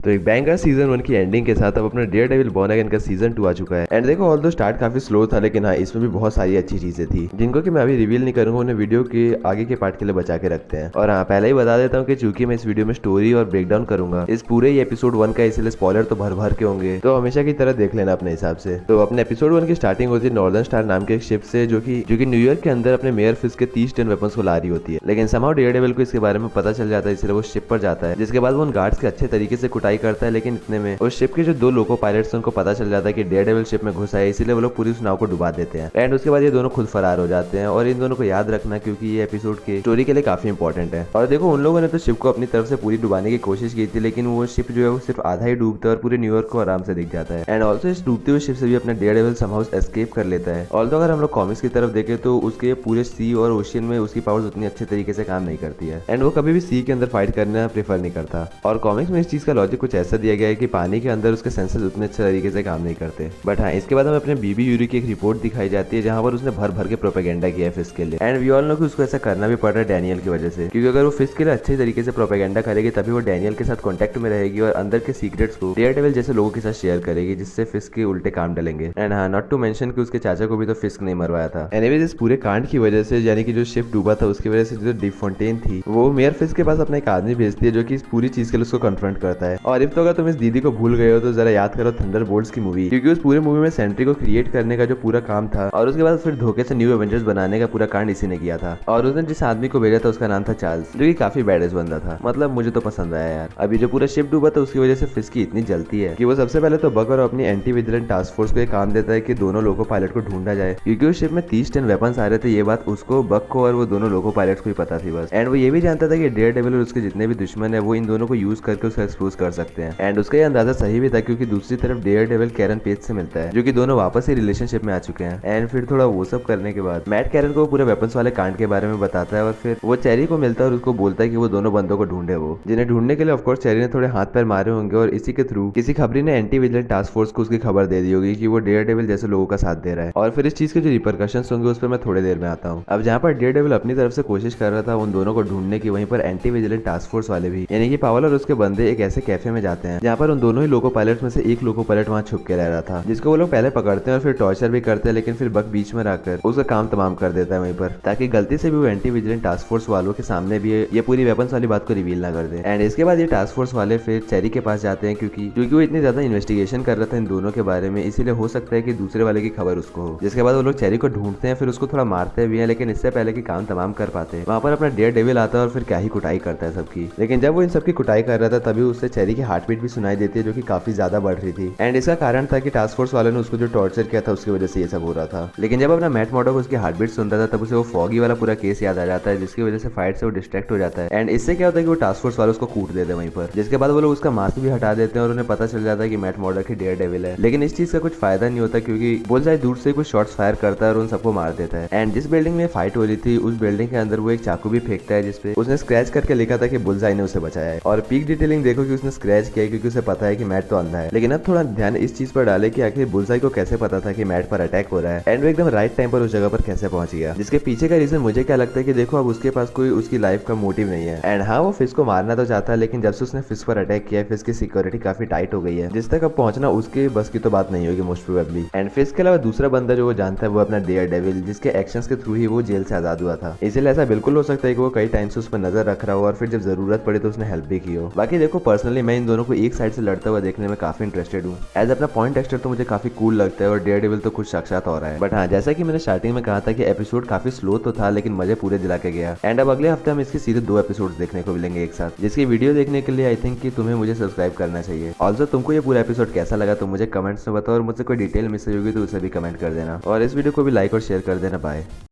तो एक banger season 1 की एंडिंग के साथ अब अपना डेयरडेविल बॉर्न अगेन का सीजन 2 आ चुका है। एंड देखो ऑल्दो स्टार्ट काफी स्लो था, लेकिन हाँ इसमें भी बहुत सारी अच्छी चीजें थी जिनको कि मैं अभी रिवील नहीं करूंगा, उन्हें वीडियो के आगे के पार्ट के लिए बचा के रखते हैं। और हाँ पहले ही बता देता हूँ कि चूंकि मैं इस वीडियो में स्टोरी और ब्रेकडाउन करूंगा इस पूरे ही एपिसोड 1 का, इसलिए स्पॉइलर तो भर भर के होंगे, तो हमेशा की तरह देख लेना अपने हिसाब से। तो अपने एपिसोड 1 की स्टार्टिंग होती है नॉर्दर्न स्टार नाम के एक शिप से, जो कि न्यूयॉर्क के अंदर अपने मेयर फिश के 30 टन वेपन्स को ला रही होती है। लेकिन समाउ डेयरडेविल को इसके बारे में पता चल जाता है, इसलिए वो शिप पर जाता है, जिसके बाद वो उन गार्ड्स के अच्छे तरीके से कुटाई करता है। लेकिन इतने में उस शिप के जो 2 लोको पायलट्स उनको पता चल जाता है कि डेयरडेविल शिप में घुसा है, इसीलिए वो लोग पूरी उस नाव को डुबा देते हैं। एंड उसके बाद ये दोनों खुद फरार हो जाते हैं। और इन दोनों को याद रखना क्योंकि ये एपिसोड के स्टोरी के लिए काफी इंपॉर्टेंट है। और देखो उन लोगों ने तो शिप को अपनी तरफ से पूरी डुबाने की कोशिश की थी, लेकिन वो शिप जो है वो सिर्फ आधा ही डूबता है और पूरे न्यूयॉर्क को आराम से दिख जाता है। एंड ऑल्सो इस डूबते हुए शिप से भी अपना डेयरडेविल समहाउ एस्केप कर लेता है। ऑल्सो अगर हम लोग कॉमिक्स की तरफ देखें तो उसके पूरे सी और ओशियन में उसकी पावर्स उतनी अच्छे तरीके से काम नहीं करती है। एंड वो कभी भी सी के अंदर फाइट करना प्रेफर नहीं करता। और कॉमिक्स में इस चीज का लॉजिक कुछ ऐसा दिया गया है कि पानी के अंदर उसके सेंसेस उतने अच्छे तरीके से काम नहीं करते। बट हाँ इसके बाद हमें अपने बीबी यूरी की एक रिपोर्ट दिखाई जाती है, जहां पर उसने भर भर के प्रोपेगेंडा किया है फिश के लिए। एंड वी ऑल नो कि उसको ऐसा करना भी पड़ रहा है डैनियल की वजह से, क्योंकि अगर वो फिश के लिए अच्छे तरीके से प्रोपेगेंडा करेगी तभी वो डैनियल के साथ कॉन्टेक्ट में रहेगी और अंदर के सीक्रेट्स को डेयरडेविल जैसे लोगों के साथ शेयर करेगी, जिससे फिश के उल्टे काम डलेंगे। एंड हाँ नॉट टू मेंशन कि उसके चाचा को भी तो फिश ने मरवाया था। एनीवेज इस पूरे कांड की वजह से, यानी कि जो शिप डूबा था उसकी वजह से जो डी फोंटेन थी वो मेयर फिश के पास अपना एक आदमी भेजती है, जो कि इस पूरी चीज के लिए उसको कन्फ्रंट करता है। और इफ तो अगर तुम इस दीदी को भूल गए हो तो जरा याद करो थंडरबोल्ट्स की मूवी, क्योंकि उस पूरे मूवी में सेंट्री को क्रिएट करने का जो पूरा काम था और उसके बाद फिर धोखे से न्यू एवेंजर्स बनाने का पूरा कांड इसी ने किया था। और उसने जिस आदमी को भेजा था उसका नाम था चार्ल्स, जो कि काफी बैडेस बंदा था। मतलब मुझे तो पसंद आया यार। अभी जो पूरा शिप डूबा था उसकी वजह से फिश की इतनी जलती है कि वो सबसे पहले तो बग और अपनी एंटी विजिलेंट टास्क फोर्स को एक काम देता है कि दोनों लोको पायलट को ढूंढा जाए, क्योंकि उस शिप में 30 टन वेपन्स आ रहे थे। ये बात उसको, बग को और वो दोनों लोको पायलट्स को ही पता थी बस। एंड वो ये भी जानता था कि डेयरडेविल और उसके जितने भी दुश्मन है वो इन दोनों को यूज करके उसका एक्सपोज कर सकते हैं। एंड उसका ये अंदाजा सही भी था, क्योंकि दूसरी तरफ डेयरडेविल कैरन पेज से मिलता है, जो कि दोनों वापस ही रिलेशनशिप में आ चुके हैं। एंड फिर थोड़ा वो सब करने के बाद मैट कैरन को पूरे वेपन्स वाले कांड के बारे में बताता है और फिर वो चेरी को मिलता है और उसको बोलता है कि वो दोनों बंदों को ढूंढे, वो जिन्हें ढूंढने के लिए ऑफकोर्स चेरी ने थोड़े हाथ पैर मारे होंगे और इसी के थ्रू किसी खबरी ने एंटी विजिलेंट टास्क फोर्स को उसकी खबर दे दी होगी कि वो डेयरडेविल जैसे लोगों का साथ दे रहा है। और फिर इस चीज के जो रिपरकशंस होंगे उस पर मैं थोड़ी देर में आता हूँ। अब जहाँ पर डेयरडेविल अपनी तरफ से कोशिश कर रहा था उन दोनों को ढूंढने की, वहीं पर एंटी विजिलेंट टास्क फोर्स वाले भी, यानी कि पावल और उसके बंदे एक ऐसे कैफे में जाते हैं जहाँ पर उन दोनों ही लोको पायलट में से एक लोको पायलट वहाँ छुप के रह रहा था, जिसको वो लोग पहले पकड़ते हैं और फिर टॉर्चर भी करते हैं। लेकिन फिर बग बीच में आकर उसका काम तमाम कर देता है वहीं पर, ताकि गलती से भी वो एंटी विजिलेंट टास्क फोर्स वालों के सामने भी ये पूरी वेपन्स वाली बात को रिवील ना कर दे। एंड इसके बाद ये टास्क फोर्स वाले फिर चेरी के पास जाते हैं, क्योंकि वो इतनी ज्यादा इन्वेस्टिगेशन कर रहा था इन दोनों के बारे में, इसीलिए हो सकता है कि दूसरे वाले की खबर उसको हो। जिसके बाद वो लोग चेरी को ढूंढते हैं, फिर उसको थोड़ा मारते भी हैं, लेकिन इससे पहले कि काम तमाम कर पाते वहाँ पर अपना डेयरडेविल आता है और फिर क्या ही कुटाई करता है सबकी। लेकिन जब वो इन सबकी कुटाई कर रहा था तभी उससे चेरी की हार्ट बीट भी सुनाई देती है, जो कि काफी ज्यादा बढ़ रही थी। एंड इसका कारण था कि टास्क फोर्स वालों ने उसको जो टॉर्चर किया था उसकी वजह से ये सब हो रहा था। लेकिन जब अपना मैट मॉडो उसकी हार्ट बीट सुनता था तब उसे वो फॉगी वाला पूरा केस याद आ जाता है, जिसकी वजह से फाइट से वो डिस्ट्रैक्ट हो जाता है। एंड इससे क्या होता है कि वो टास्क फोर्स वाले उसको कूट देते हैं वहीं पर, जिसके बाद वो लोग उसका मास्क भी हटा देते हैं और उन्हें पता चल जाता है कि मैट मॉडो की डेयरडेविल है। लेकिन इस चीज का कुछ फायदा नहीं होता, क्योंकि बुलजाई दूर से कुछ शॉट्स फायर करता है और उन सबको मार देता है। एंड जिस बिल्डिंग में फाइट हो रही थी उस बिल्डिंग के अंदर वो एक चाकू भी फेंकता है, जिसपे उसने स्क्रैच करके लिखा था कि बुलजाई ने उसे बचाया है। और पीक डिटेलिंग देखो कि उसने स्क्रैच किया है, क्योंकि उसे पता है कि मैट तो अंधा है। लेकिन अब थोड़ा ध्यान इस चीज पर डाले कि आखिर बुलजाई को कैसे पता था कि मैट पर अटैक हो रहा है, एंड वो एकदम राइट टाइम पर उस जगह पर कैसे पहुंच गया। जिसके पीछे का रीजन मुझे क्या लगता है कि देखो अब उसके पास कोई उसकी लाइफ का मोटिव नहीं है। एंड हाँ वो फिश को मारना तो चाहता है, लेकिन जब से उसने फिश पर अटैक किया फिश की सिक्योरिटी काफी टाइट हो गई है, जिस तक अब पहुंचना उसके बस की तो बात नहीं होगी मोस्ट प्रोबेबली। एंड फिश के अलावा दूसरा बंदा जो वो जानता है वो अपना डेयरडेविल, जिसके एक्शंस के थ्रू ही वो जेल से आजाद हुआ था। इसलिए ऐसा बिल्कुल हो सकता है कि वो कई टाइम से उस पर नजर रख रहा हो और फिर जब जरूरत पड़ी तो उसने हेल्प भी की हो। बाकी देखो पर्सनली मैं इन दोनों को एक साइड से लड़ता हुआ देखने में काफी इंटरेस्टेड हूँ। एज अपना पॉइंट एक्स्टर तो मुझे काफी कूल लगता है और डेयरडेविल तो कुछ साक्षात हो रहा है। बट हाँ जैसा कि मैंने स्टार्टिंग में कहा था कि एपिसोड काफी स्लो तो था, लेकिन मजे पूरे दिला के गया। एंड अब अगले हफ्ते हम इसके सीधे 2 एपिसोड देखने को मिलेंगे एक साथ, जिसकी वीडियो देखने के लिए आई थिंक कि तुम्हें मुझे सब्सक्राइब करना चाहिए। ऑल्सो तुमको ये पूरा एपिसोड कैसा लगा तो मुझे कमेंट्स में बताओ, और मुझसे कोई डिटेल मिस होगी तो उसे भी कमेंट कर देना, और इस वीडियो को भी लाइक और शेयर कर देना। बाय।